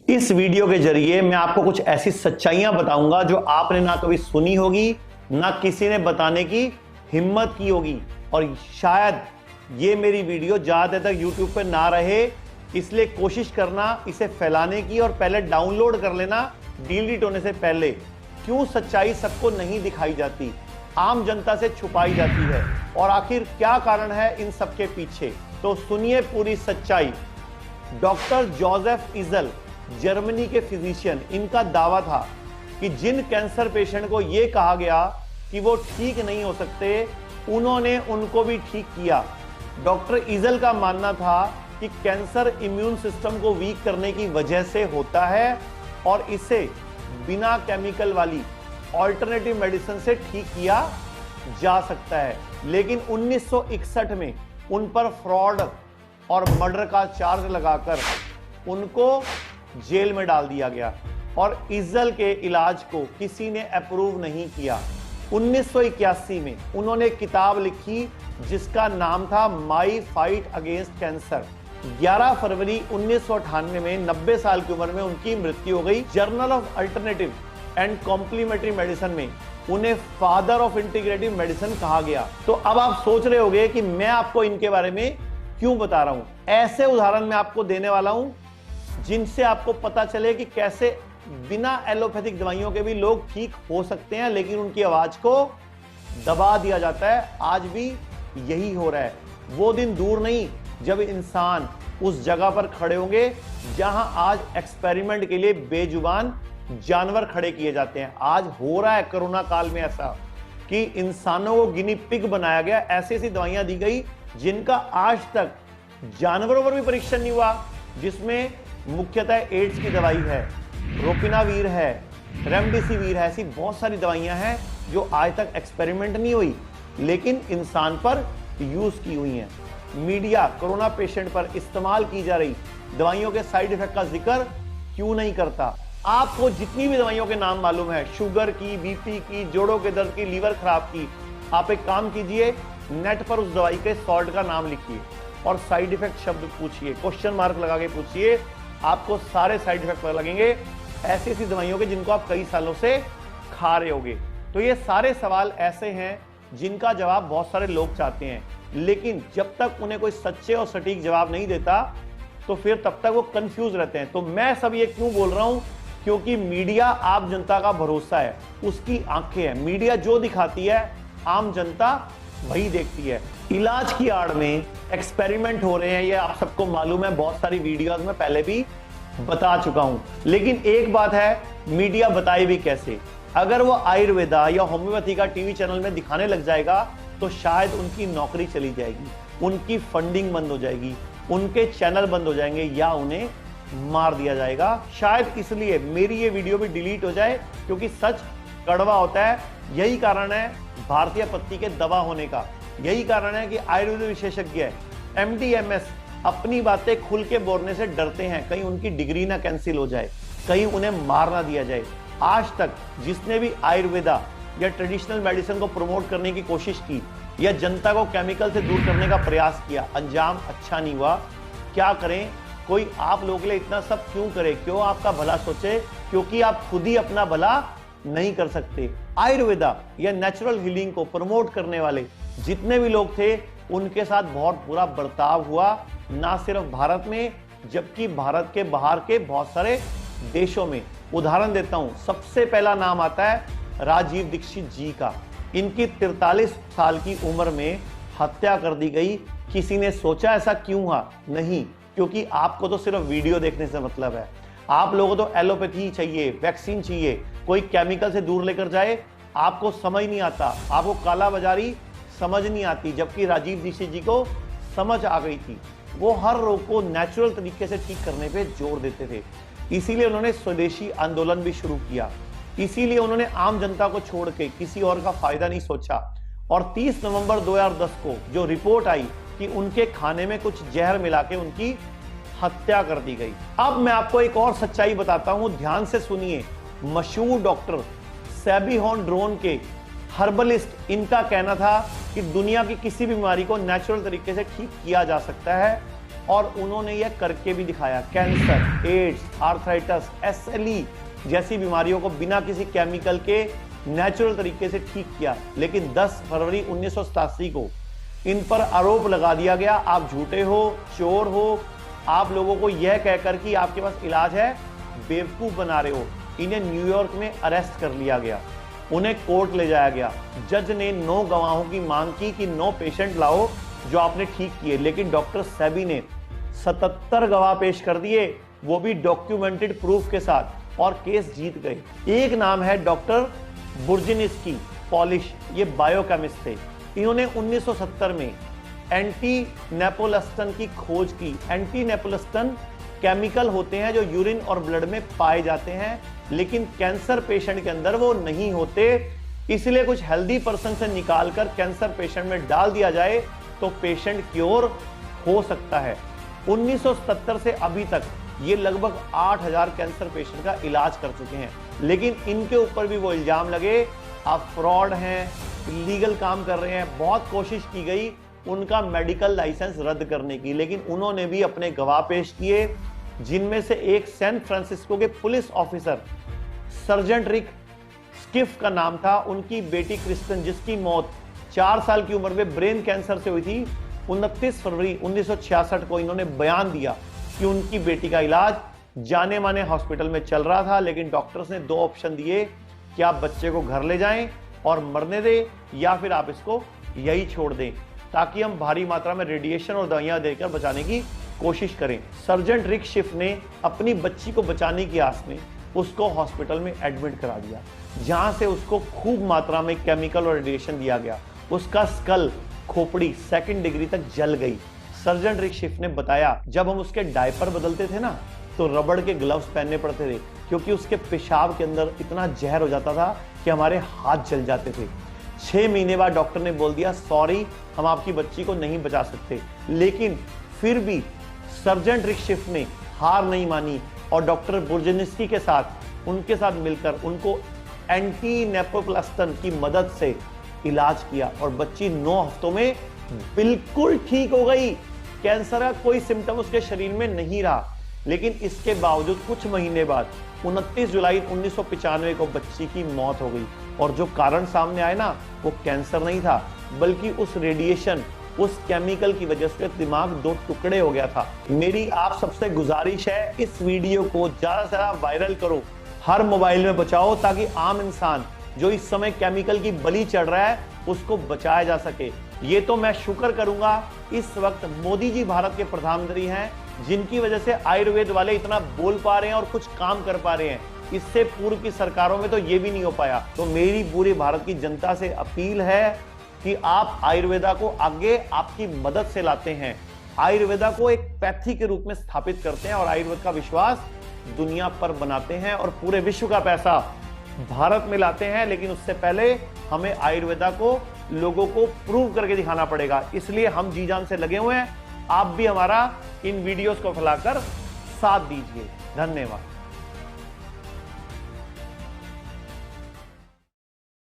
इस वीडियो के जरिए मैं आपको कुछ ऐसी सच्चाइयां बताऊंगा जो आपने ना कभी सुनी होगी, ना किसी ने बताने की हिम्मत की होगी। और शायद ये मेरी वीडियो ज्यादा तक YouTube पे ना रहे, इसलिए कोशिश करना इसे फैलाने की और पहले डाउनलोड कर लेना डिलीट होने से पहले। क्यों सच्चाई सबको नहीं दिखाई जाती, आम जनता से छुपाई जाती है, और आखिर क्या कारण है इन सब के पीछे, तो सुनिए पूरी सच्चाई। डॉक्टर जोसेफ इजल, जर्मनी के फिजिशियन, इनका दावा था कि जिन कैंसर पेशेंट को यह कहा गया कि वो ठीक नहीं हो सकते, उन्होंने उनको भी ठीक किया। डॉक्टर इजल का मानना था कि कैंसर इम्यून सिस्टम को वीक करने की वजह से होता है और इसे बिना केमिकल वाली ऑल्टरनेटिव मेडिसिन से ठीक किया जा सकता है। लेकिन 1961 में उन पर फ्रॉड और मर्डर का चार्ज लगाकर उनको जेल में डाल दिया गया और इजल के इलाज को किसी ने अप्रूव नहीं किया। 1981 में उन्होंने किताब लिखी जिसका नाम था माई फाइट अगेंस्ट कैंसर। 11 फरवरी 1998 में 90 साल की उम्र में उनकी मृत्यु हो गई। Journal of alternative and complementary medicine में उन्हें फादर ऑफ इंटीग्रेटिव मेडिसिन कहा गया। तो अब आप सोच रहे होंगे कि मैं आपको इनके बारे में क्यों बता रहा हूं। ऐसे उदाहरण मैं आपको देने वाला हूं जिनसे आपको पता चले कि कैसे बिना एलोपैथिक दवाइयों के भी लोग ठीक हो सकते हैं, लेकिन उनकी आवाज को दबा दिया जाता है। आज भी यही हो रहा है। वो दिन दूर नहीं जब इंसान उस जगह पर खड़े होंगे जहां आज एक्सपेरिमेंट के लिए बेजुबान जानवर खड़े किए जाते हैं। आज हो रहा है कोरोना काल में ऐसा कि इंसानों को गिनी पिग बनाया गया। ऐसी ऐसी दवाइयां दी गई जिनका आज तक जानवरों पर भी परीक्षण नहीं हुआ, जिसमें मुख्यतः एड्स की दवाई है, रोपिनावीर है, रेमडेसिविर है। ऐसी बहुत सारी दवाइयां हैं जो आज तक एक्सपेरिमेंट नहीं हुई लेकिन इंसान पर यूज की हुई हैं। मीडिया कोरोना पेशेंट पर इस्तेमाल की जा रही दवाइयों के साइड इफेक्ट का जिक्र क्यों नहीं करता। आपको जितनी भी दवाइयों के नाम मालूम है, शुगर की, बीपी की, जोड़ों के दर्द की, लीवर खराब की, आप एक काम कीजिए, नेट पर उस दवाई के सॉल्ट का नाम लिखिए और साइड इफेक्ट शब्द पूछिए, क्वेश्चन मार्क लगा के पूछिए, आपको सारे साइड इफेक्ट पता लगेंगे ऐसी ऐसी दवाइयों के जिनको आप कई सालों से खा रहे होगे। तो ये सारे सवाल ऐसे हैं जिनका जवाब बहुत सारे लोग चाहते हैं, लेकिन जब तक उन्हें कोई सच्चे और सटीक जवाब नहीं देता तो फिर तब तक वो कंफ्यूज रहते हैं। तो मैं सब ये क्यों बोल रहा हूं, क्योंकि मीडिया आप जनता का भरोसा है, उसकी आंखें हैं। मीडिया जो दिखाती है आम जनता वही देखती है। इलाज की आड़ में एक्सपेरिमेंट हो रहे हैं, ये आप सबको मालूम है, बहुत सारी वीडियोस में पहले भी बता चुका हूं। लेकिन एक बात है, मीडिया बताए भी कैसे। अगर वो आयुर्वेदा या होम्योपैथी का टीवी चैनल में दिखाने लग जाएगा तो शायद उनकी नौकरी चली जाएगी, उनकी फंडिंग बंद हो जाएगी, उनके चैनल बंद हो जाएंगे या उन्हें मार दिया जाएगा। शायद इसलिए मेरी ये वीडियो भी डिलीट हो जाए, क्योंकि सच कड़वा होता है। यही कारण है भारतीय पत्ती के दवा होने का, यही कारण है कि आयुर्वेद विशेषज्ञ MD-MS अपनी बातें खुल के बोलने से डरते हैं, कहीं उनकी डिग्री ना कैंसिल हो जाए, कहीं उन्हें मार ना दिया जाए। आज तक जिसने भी आयुर्वेदा या ट्रेडिशनल मेडिसिन को प्रमोट करने की कोशिश की या जनता को केमिकल से दूर करने का प्रयास किया, अंजाम अच्छा नहीं हुआ। क्या करें, कोई आप लोगों के लिए इतना सब क्यों करे, क्यों आपका भला सोचे, क्योंकि आप खुद ही अपना भला नहीं कर सकते। आयुर्वेदा या नेचुरल हीलिंग को प्रमोट करने वाले जितने भी लोग थे उनके साथ बहुत बुरा बर्ताव हुआ, ना सिर्फ भारत में जबकि भारत के बाहर के बहुत सारे देशों में। उदाहरण देता हूं, सबसे पहला नाम आता है राजीव दीक्षित जी का। इनकी 43 साल की उम्र में हत्या कर दी गई। किसी ने सोचा ऐसा क्यों हुआ? नहीं, क्योंकि आपको तो सिर्फ वीडियो देखने से मतलब है। आप लोगों को तो एलोपैथी चाहिए, वैक्सीन चाहिए, कोई केमिकल से दूर लेकर जाए, आपको समझ नहीं आता, आपको काला बाजारी समझ नहीं आती। जबकि राजीव दीक्षित जी को समझ आ गई थी, वो हर रोग को नेचुरल तरीके से ठीक करने पे जोर देते थे। इसीलिए उन्होंने स्वदेशी आंदोलन भी शुरू किया, इसीलिए उन्होंने आम जनता को छोड़ के किसी और का फायदा नहीं सोचा। और 30 नवंबर 2010 को जो रिपोर्ट आई कि उनके खाने में कुछ जहर मिला के उनकी हत्या कर दी गई। अब मैं आपको एक और सच्चाई बताता हूं, ध्यान से सुनिए। मशहूर डॉक्टर सैबी हॉर्न के हर्बलिस्ट, इनका कहना था कि दुनिया की किसी बीमारी को नेचुरल तरीके से ठीक किया जा सकता है। और उन्होंने यह करके भी दिखाया। कैंसर, एड्स, आर्थराइटिस, SLE जैसी बीमारियों को बिना किसी केमिकल के नेचुरल तरीके से ठीक किया। लेकिन 10 फरवरी 1987 को इन पर आरोप लगा दिया गया, आप झूठे हो, चोर हो, आप लोगों को यह कहकर कि आपके पास इलाज है बेवकूफ बना रहे हो। इन्हें न्यूयॉर्क में अरेस्ट कर लिया गया, उन्हें कोर्ट ले जाया गया। जज ने 9 गवाहों की मांग की कि 9 पेशेंट लाओ जो आपने ठीक किए, लेकिन डॉक्टर सेबी ने 77 गवाह पेश कर दिए, वो भी डॉक्यूमेंटेड प्रूफ के साथ, और केस जीत गए। एक नाम है डॉक्टर बुर्जिनिस्की, पॉलिश, ये बायोकेमिस्ट थे। इन्होंने 1970 में एंटी नेपोलस्टन की खोज की। एंटी नेपोलस्टन केमिकल होते हैं जो यूरिन और ब्लड में पाए जाते हैं, लेकिन कैंसर पेशेंट के अंदर वो नहीं होते, इसलिए कुछ हेल्दी पर्सन से निकालकर कैंसर पेशेंट में डाल दिया जाए तो पेशेंट क्योर हो सकता है। 1970 से अभी तक ये लगभग 8000 कैंसर पेशेंट का इलाज कर चुके हैं, लेकिन इनके ऊपर भी वो इल्जाम लगे आप फ्रॉड हैं, इलीगल काम कर रहे हैं। बहुत कोशिश की गई उनका मेडिकल लाइसेंस रद्द करने की, लेकिन उन्होंने भी अपने गवाह पेश किए, जिनमें से एक सैन फ्रांसिस्को के पुलिस ऑफिसर सर्जेंट रिक स्किफ का नाम था। उनकी बेटी क्रिस्टन, जिसकी मौत 4 साल की उम्र में ब्रेन कैंसर से हुई थी, 29 फरवरी 1966 को इन्होंने बयान दिया कि उनकी बेटी का इलाज जाने माने हॉस्पिटल में चल रहा था, लेकिन डॉक्टर्स ने 2 ऑप्शन दिए कि आप बच्चे को घर ले जाएं और मरने दें, या फिर आप इसको यही छोड़ दें ताकि हम भारी मात्रा में रेडिएशन और दवाइयां देकर बचाने की कोशिश करें। सर्जेंट रिक शिफ ने अपनी बच्ची को बचाने की आस में उसको हॉस्पिटल में एडमिट करा दिया, जहां से उसको खूब मात्रा में केमिकल और रेडिएशन दिया गया। उसका स्कल, खोपड़ी 2nd डिग्री तक जल गई। सर्जेंट रिक शिफ ने बताया, जब हम उसके डायपर बदलते थे ना, तो रबड़ के ग्लव्स पहनने पड़ते थे, क्योंकि उसके पेशाब के अंदर इतना जहर हो जाता था कि हमारे हाथ जल जाते थे। 6 महीने बाद डॉक्टर ने बोल दिया, सॉरी, हम आपकी बच्ची को नहीं बचा सकते। लेकिन फिर भी सर्जेंट रिक शिफ ने हार नहीं मानी और डॉक्टर बुर्जिनिस्की के साथ, उनके साथ मिलकर उनको एंटी नेपोप्लास्टन की मदद से इलाज किया और बच्ची 9 हफ्तों में बिल्कुल ठीक हो गई। कैंसर का कोई सिम्टम उसके शरीर में नहीं रहा। लेकिन इसके बावजूद कुछ महीने बाद 29 जुलाई 1995 को बच्ची की मौत हो गई, और जो कारण सामने आया ना, वो कैंसर नहीं था, बल्कि उस रेडिएशन, उस केमिकल की वजह से दिमाग 2 टुकड़े हो गया था। मेरी आप सबसे गुजारिश है, इस वीडियो को ज्यादा से ज्यादा वायरल करो, हर मोबाइल में बचाओ, ताकि आम इंसान जो इस समय केमिकल की बलि चढ़ रहा है उसको बचाया जा सके। ये तो मैं शुक्र करूंगा इस वक्त मोदी जी भारत के प्रधानमंत्री हैं, जिनकी वजह से आयुर्वेद वाले इतना बोल पा रहे हैं और कुछ काम कर पा रहे हैं। इससे पूर्व की सरकारों में तो ये भी नहीं हो पाया। तो मेरी पूरी भारत की जनता से अपील है कि आप आयुर्वेदा को आगे आपकी मदद से लाते हैं, आयुर्वेदा को एक पैथी के रूप में स्थापित करते हैं और आयुर्वेद का विश्वास दुनिया पर बनाते हैं और पूरे विश्व का पैसा भारत में लाते हैं। लेकिन उससे पहले हमें आयुर्वेदा को लोगों को प्रूव करके दिखाना पड़ेगा, इसलिए हम जी जान से लगे हुए हैं। आप भी हमारा इन वीडियोस को फैलाकर साथ दीजिए। धन्यवाद।